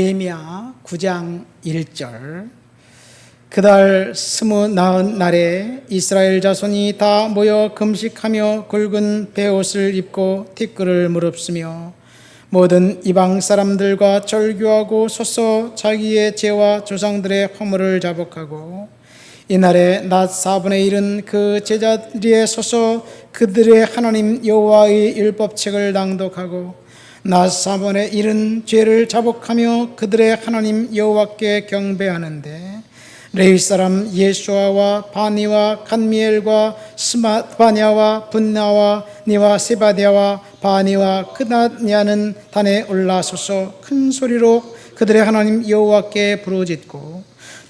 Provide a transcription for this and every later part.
느헤미야 9장 1절. 그달 29 날에 이스라엘 자손이 다 모여 금식하며 굵은 베옷을 입고 티끌을 무릅쓰며 모든 이방 사람들과 절규하고 서서 자기의 죄와 조상들의 허물을 자복하고 이날에 낮 4분의 1은 그 제자리에 서서 그들의 하나님 여호와의 율법책을 낭독하고 낮 4분의 1은 죄를 자복하며 그들의 하나님 여호와께 경배하는데 레위 사람 예수아와 바니와 간미엘과 스바냐와 분나와 니와 세바디아와 바니와 크나냐는 단에 올라서서 큰 소리로 그들의 하나님 여호와께 부르짖고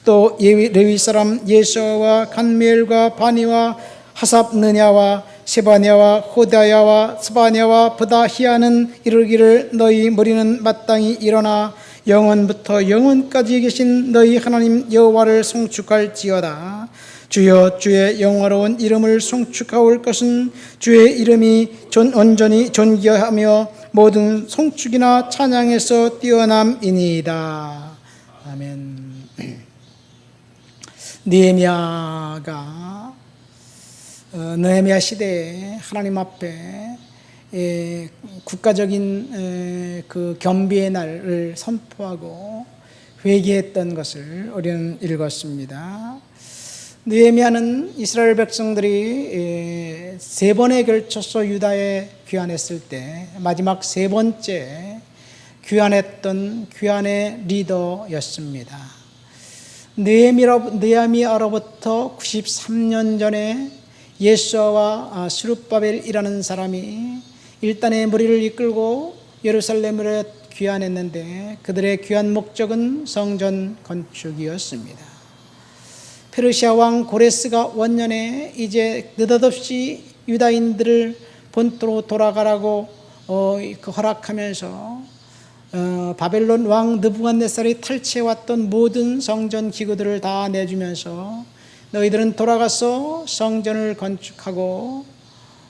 또 레위 사람 예수아와 간미엘과 바니와 하삽느냐와 세바냐와 호다야와 스바냐와 브다히아는 이르기를 너희 머리는 마땅히 일어나 영원부터 영원까지 계신 너희 하나님 여호와를 송축할지어다. 주여 주의 영화로운 이름을 송축하올 것은 주의 이름이 온전히 존귀하며 모든 송축이나 찬양에서 뛰어남이니이다. 아멘. 느헤미야 시대에 하나님 앞에 국가적인 그 겸비의 날을 선포하고 회개했던 것을 우리는 읽었습니다. 느헤미야는 이스라엘 백성들이 세 번에 걸쳐서 유다에 귀환했을 때 마지막 세 번째 귀환했던 귀환의 리더였습니다. 느헤미야로부터 93년 전에 예수아와 스룹바벨이라는 사람이 일단의 무리를 이끌고 예루살렘으로 귀환했는데 그들의 귀환 목적은 성전 건축이었습니다. 페르시아 왕 고레스가 원년에 이제 느닷없이 유다인들을 본토로 돌아가라고 허락하면서 바벨론 왕 느부갓네살이 탈취해왔던 모든 성전 기구들을 다 내주면서 너희들은 돌아가서 성전을 건축하고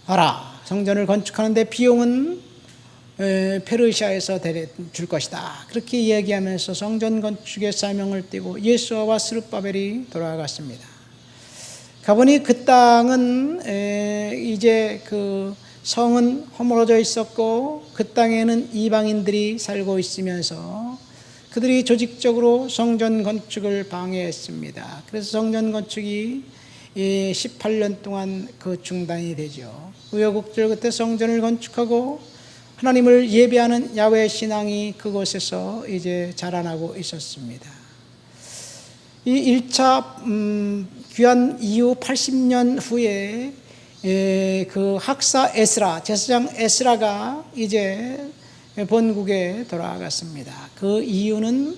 하라. 성전을 건축하는데 비용은 페르시아에서 줄 것이다. 그렇게 이야기하면서 성전 건축의 사명을 띠고 예수아와 스룹바벨이 돌아갔습니다. 가보니 그 땅은 이제 그 성은 허물어져 있었고 그 땅에는 이방인들이 살고 있으면서 그들이 조직적으로 성전 건축을 방해했습니다. 그래서 성전 건축이 18년 동안 그 중단이 되죠. 우여곡절 끝에 성전을 건축하고 하나님을 예배하는 야훼 신앙이 그곳에서 이제 자라나고 있었습니다. 이 1차 귀환 이후 80년 후에 그 학사 에스라, 제사장 에스라가 이제 본국에 돌아갔습니다. 그 이유는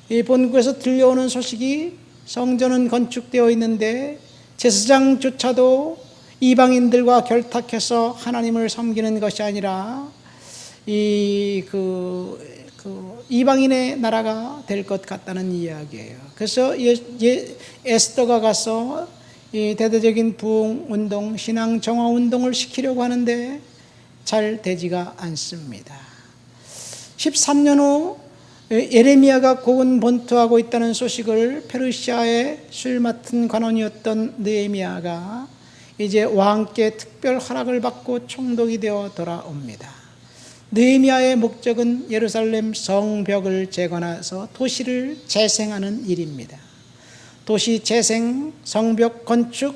이 본국에서 들려오는 소식이 성전은 건축되어 있는데 제사장조차도 이방인들과 결탁해서 하나님을 섬기는 것이 아니라 이방인의 나라가 될 것 같다는 이야기예요. 그래서 에스더가 가서 이 대대적인 부흥운동, 신앙 정화운동을 시키려고 하는데 잘 되지가 않습니다. 13년 후 예레미야가 고은 본토하고 있다는 소식을 페르시아의 술 맡은 관원이었던 느헤미야가 이제 왕께 특별 허락을 받고 총독이 되어 돌아옵니다. 느헤미야의 목적은 예루살렘 성벽을 재건해서 도시를 재생하는 일입니다. 도시 재생, 성벽 건축,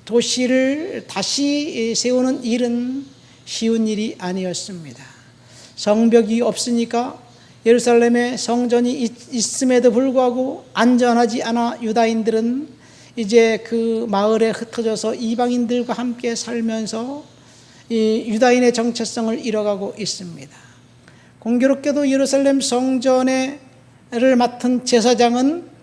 도시를 다시 세우는 일은 쉬운 일이 아니었습니다. 성벽이 없으니까 예루살렘에 성전이 있음에도 불구하고 안전하지 않아 유다인들은 이제 그 마을에 흩어져서 이방인들과 함께 살면서 이 유다인의 정체성을 잃어가고 있습니다. 공교롭게도 예루살렘 성전을 맡은 제사장은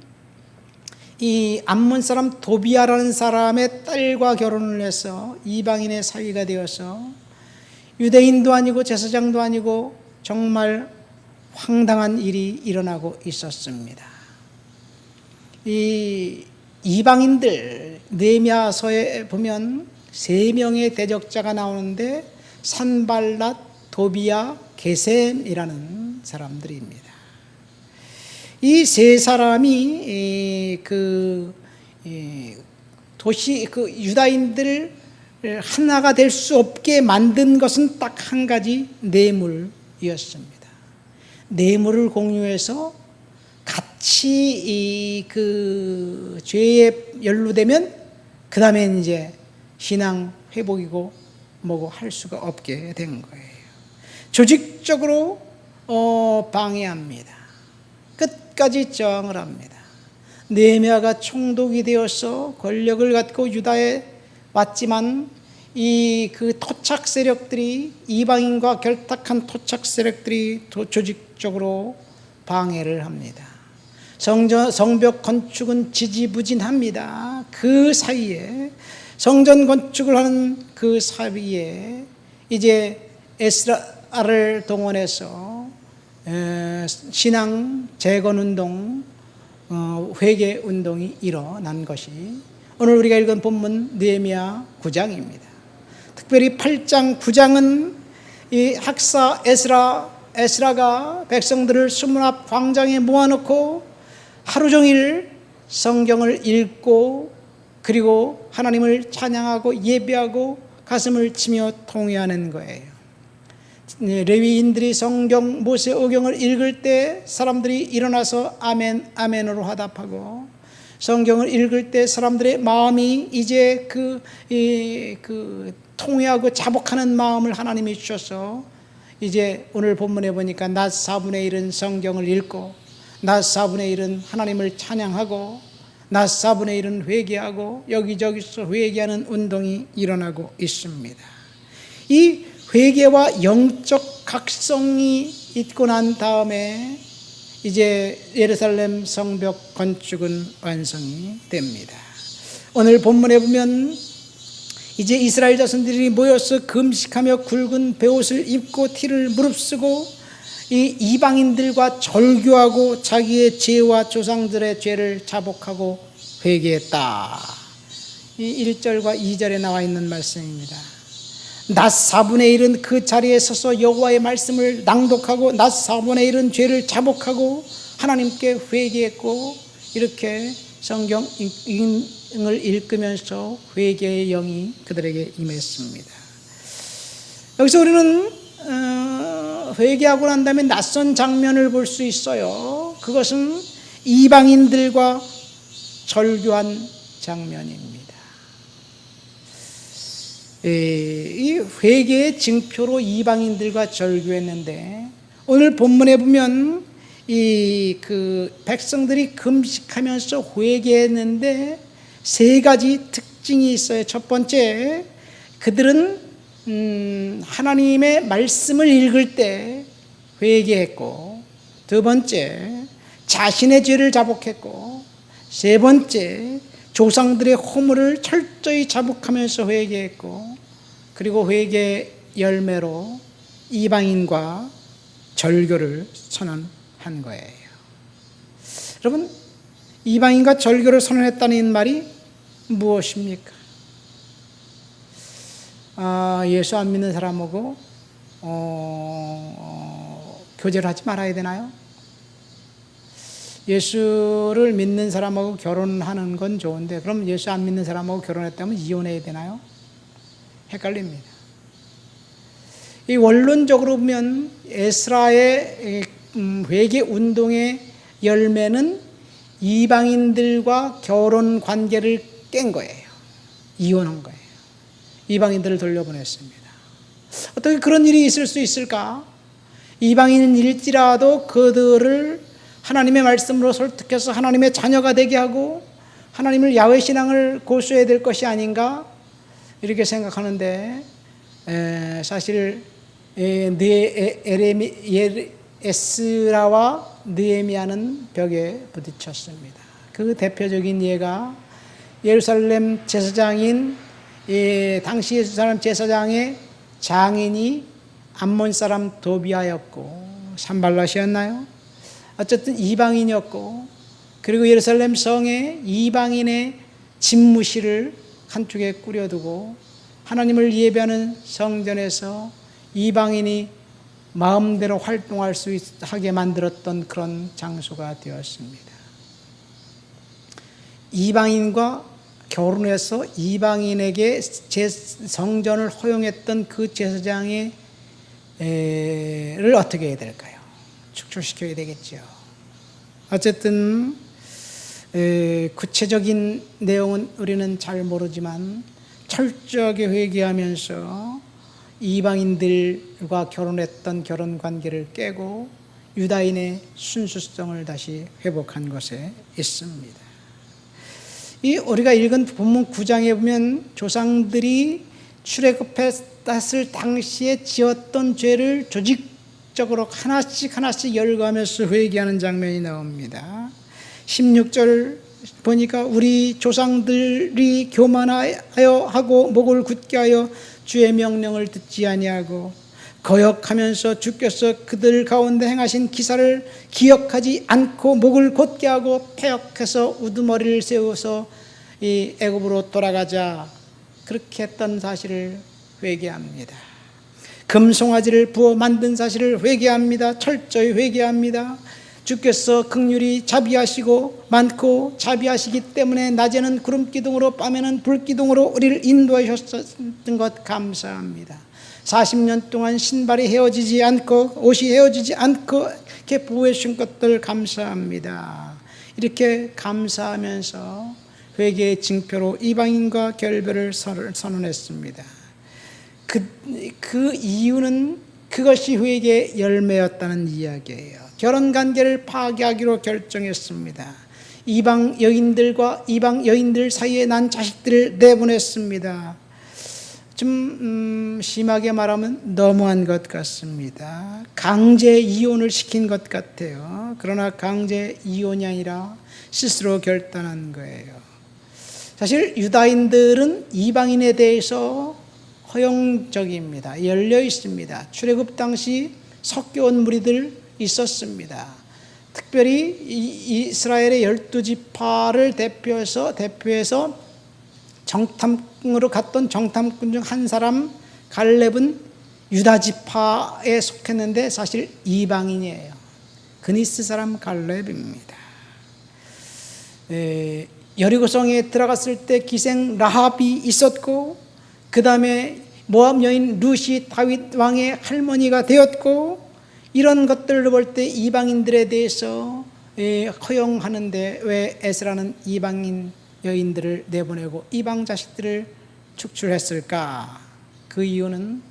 이 암몬 사람 도비아라는 사람의 딸과 결혼을 해서 이방인의 사위가 되어서 유대인도 아니고 제사장도 아니고 정말 황당한 일이 일어나고 있었습니다. 이 이방인들 느헤미야서에 보면 3명의 대적자가 나오는데 산발랏, 도비야, 게셈이라는 사람들입니다. 이 세 사람이 도시 유다인들 하나가 될 수 없게 만든 것은 딱 한 가지, 뇌물이었습니다. 뇌물을 공유해서 같이 죄에 연루되면 그 다음에 이제 신앙 회복이고 뭐고 할 수가 없게 된 거예요. 조직적으로 방해합니다. 끝까지 저항을 합니다. 느헤미야가 총독이 되어서 권력을 갖고 유다에 왔지만 그 토착 세력들이, 이방인과 결탁한 토착 세력들이 조직적으로 방해를 합니다. 성벽 건축은 지지부진합니다. 그 사이에, 성전 건축을 하는 그 사이에 이제 에스라를 동원해서 신앙 재건운동, 회개운동이 일어난 것이 오늘 우리가 읽은 본문 느헤미야 9장입니다. 특별히 8장, 9장은 이 학사 에스라가 백성들을 수문 앞 광장에 모아놓고 하루 종일 성경을 읽고 그리고 하나님을 찬양하고 예배하고 가슴을 치며 통회하는 거예요. 레위인들이 성경 모세오경을 읽을 때 사람들이 일어나서 아멘 아멘으로 화답하고, 성경을 읽을 때 사람들의 마음이 이제 통회하고 자복하는 마음을 하나님이 주셔서 이제 오늘 본문에 보니까 낮 4분의 1은 성경을 읽고, 낮 4분의 1은 하나님을 찬양하고, 낮 4분의 1은 회개하고, 여기저기서 회개하는 운동이 일어나고 있습니다. 이 회개와 영적 각성이 있고 난 다음에 이제 예루살렘 성벽 건축은 완성이 됩니다. 오늘 본문에 보면 이제 이스라엘 자손들이 모여서 금식하며 굵은 베옷을 입고 티를 무릅쓰고 이 이방인들과 절교하고 자기의 죄와 조상들의 죄를 자복하고 회개했다. 이 1절과 2절에 나와 있는 말씀입니다. 낮 4분의 1은 그 자리에 서서 여호와의 말씀을 낭독하고 낮 4분의 1은 죄를 자복하고 하나님께 회개했고, 이렇게 성경을 읽으면서 회개의 영이 그들에게 임했습니다. 여기서 우리는 회개하고 난 다음에 낯선 장면을 볼 수 있어요. 그것은 이방인들과 절교한 장면입니다. 이 회개의 징표로 이방인들과 절교했는데, 오늘 본문에 보면 백성들이 금식하면서 회개했는데 세 가지 특징이 있어요. 첫 번째, 그들은 하나님의 말씀을 읽을 때 회개했고, 두 번째, 자신의 죄를 자복했고, 세 번째, 조상들의 허물을 철저히 자복하면서 회개했고, 그리고 회개 열매로 이방인과 절교를 선언한 거예요. 여러분, 이방인과 절교를 선언했다는 말이 무엇입니까? 예수 안 믿는 사람하고 교제를 하지 말아야 되나요? 예수를 믿는 사람하고 결혼하는 건 좋은데 그럼 예수 안 믿는 사람하고 결혼했다면 이혼해야 되나요? 헷갈립니다. 이 원론적으로 보면 에스라의 회개 운동의 열매는 이방인들과 결혼 관계를 깬 거예요. 이혼한 거예요. 이방인들을 돌려보냈습니다. 어떻게 그런 일이 있을 수 있을까? 이방인일지라도 그들을 하나님의 말씀으로 설득해서 하나님의 자녀가 되게 하고 하나님을 야훼 신앙을 고수해야 될 것이 아닌가, 이렇게 생각하는데, 사실 에스라와 느헤미야는 벽에 부딪혔습니다. 그 대표적인 예가 예루살렘 제사장인 당시 예루살렘 제사장의 장인이 암몬 사람 도비아였고, 산발랏이었나요? 어쨌든 이방인이었고, 그리고 예루살렘 성에 이방인의 집무실을 한쪽에 꾸려두고 하나님을 예배하는 성전에서 이방인이 마음대로 활동할 수 하게 만들었던 그런 장소가 되었습니다. 이방인과 결혼해서 이방인에게 성전을 허용했던 그 제사장을 어떻게 해야 될까요? 축출시켜야 되겠죠. 어쨌든 구체적인 내용은 우리는 잘 모르지만 철저하게 회개하면서 이방인들과 결혼했던 결혼관계를 깨고 유다인의 순수성을 다시 회복한 것에 있습니다. 우리가 읽은 본문 9장에 보면 조상들이 출애굽했을 당시에 지었던 죄를 조직적으로 하나씩 열거하면서 회개하는 장면이 나옵니다. 16절 보니까 우리 조상들이 교만하여 하고 목을 굳게 하여 주의 명령을 듣지 아니하고 거역하면서 주께서 그들 가운데 행하신 기사를 기억하지 않고 목을 곧게 하고 패역해서 우두머리를 세워서 이 애굽으로 돌아가자, 그렇게 했던 사실을 회개합니다. 금송아지를 부어 만든 사실을 회개합니다. 철저히 회개합니다. 주께서 긍휼히 자비하시고 많고 자비하시기 때문에 낮에는 구름기둥으로 밤에는 불기둥으로 우리를 인도하셨던 것 감사합니다. 40년 동안 신발이 헤어지지 않고 옷이 헤어지지 않고 이렇게 보호해 주신 것들 감사합니다. 이렇게 감사하면서 회개의 징표로 이방인과 결별을 선언했습니다. 그 이유는 그것이 회개의 열매였다는 이야기예요. 결혼관계를 파괴하기로 결정했습니다. 이방 여인들과 이방 여인들 사이에 난 자식들을 내보냈습니다. 좀 심하게 말하면 너무한 것 같습니다. 강제 이혼을 시킨 것 같아요. 그러나 강제 이혼이 아니라 스스로 결단한 거예요. 사실 유다인들은 이방인에 대해서 허용적입니다. 열려 있습니다. 출애굽 당시 섞여온 무리들 있었습니다. 특별히 이스라엘의 12지파를 대표해서 정탐으로 갔던 정탐꾼 중 한 사람 갈렙은 유다지파에 속했는데 사실 이방인이에요. 그니스 사람 갈렙입니다. 여리고성에 들어갔을 때 기생 라합이 있었고, 그 다음에 모압 여인 룻이 다윗 왕의 할머니가 되었고, 이런 것들을 볼 때 이방인들에 대해서 허용하는데 왜 에스라는 이방인 여인들을 내보내고 이방 자식들을 축출했을까? 그 이유는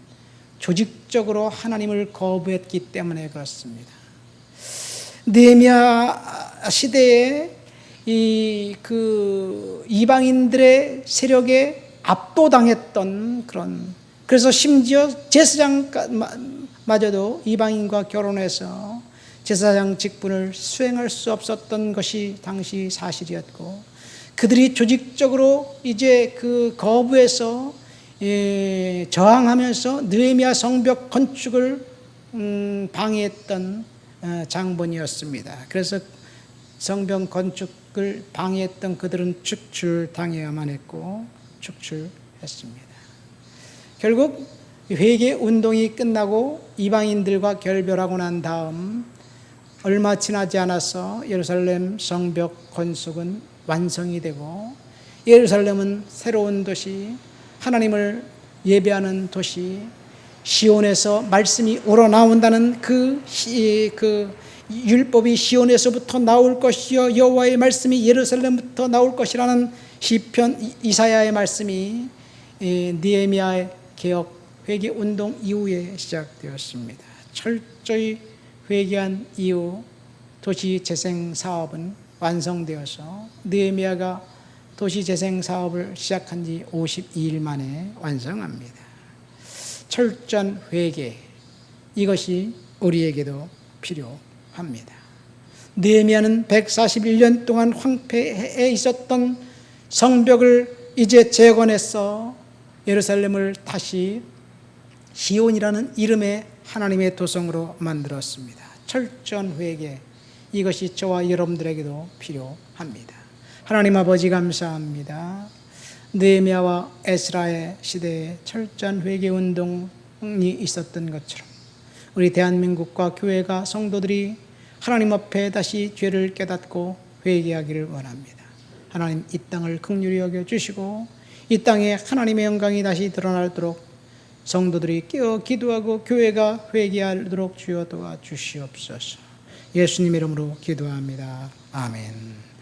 조직적으로 하나님을 거부했기 때문에 그렇습니다. 느헤미야 시대에 그 이방인들의 세력에 압도당했던 그래서 심지어 제사장마저도 이방인과 결혼해서 제사장 직분을 수행할 수 없었던 것이 당시 사실이었고, 그들이 조직적으로 이제 그 거부해서 저항하면서 느헤미야 성벽 건축을 방해했던 장본이었습니다. 그래서 성벽 건축을 방해했던 그들은 축출당해야만 했고 축출했습니다. 결국 회개 운동이 끝나고 이방인들과 결별하고 난 다음 얼마 지나지 않아서 예루살렘 성벽 건축은 완성이 되고, 예루살렘은 새로운 도시, 하나님을 예배하는 도시, 시온에서 말씀이 우러나온다는 그 율법이 시온에서부터 나올 것이요 여호와의 말씀이 예루살렘부터 나올 것이라는 시편 이사야의 말씀이 느헤미야의 개혁 회개 운동 이후에 시작되었습니다. 철저히 회개한 이후 도시 재생 사업은 완성되어서 느헤미야가 도시 재생 사업을 시작한 지 52일 만에 완성합니다. 철저한 회개, 이것이 우리에게도 필요합니다. 느헤미야는 141년 동안 황폐해 있었던 성벽을 이제 재건해서 예루살렘을 다시 시온이라는 이름의 하나님의 도성으로 만들었습니다. 철저한 회개, 이것이 저와 여러분들에게도 필요합니다. 하나님 아버지 감사합니다. 느헤미야와 에스라의 시대에 철저한 회개 운동이 있었던 것처럼 우리 대한민국과 교회가 성도들이 하나님 앞에 다시 죄를 깨닫고 회개하기를 원합니다. 하나님 이 땅을 긍휼히 여겨주시고 이 땅에 하나님의 영광이 다시 드러나도록 성도들이 깨어 기도하고 교회가 회개하도록 주여 도와주시옵소서. 예수님의 이름으로 기도합니다. 아멘.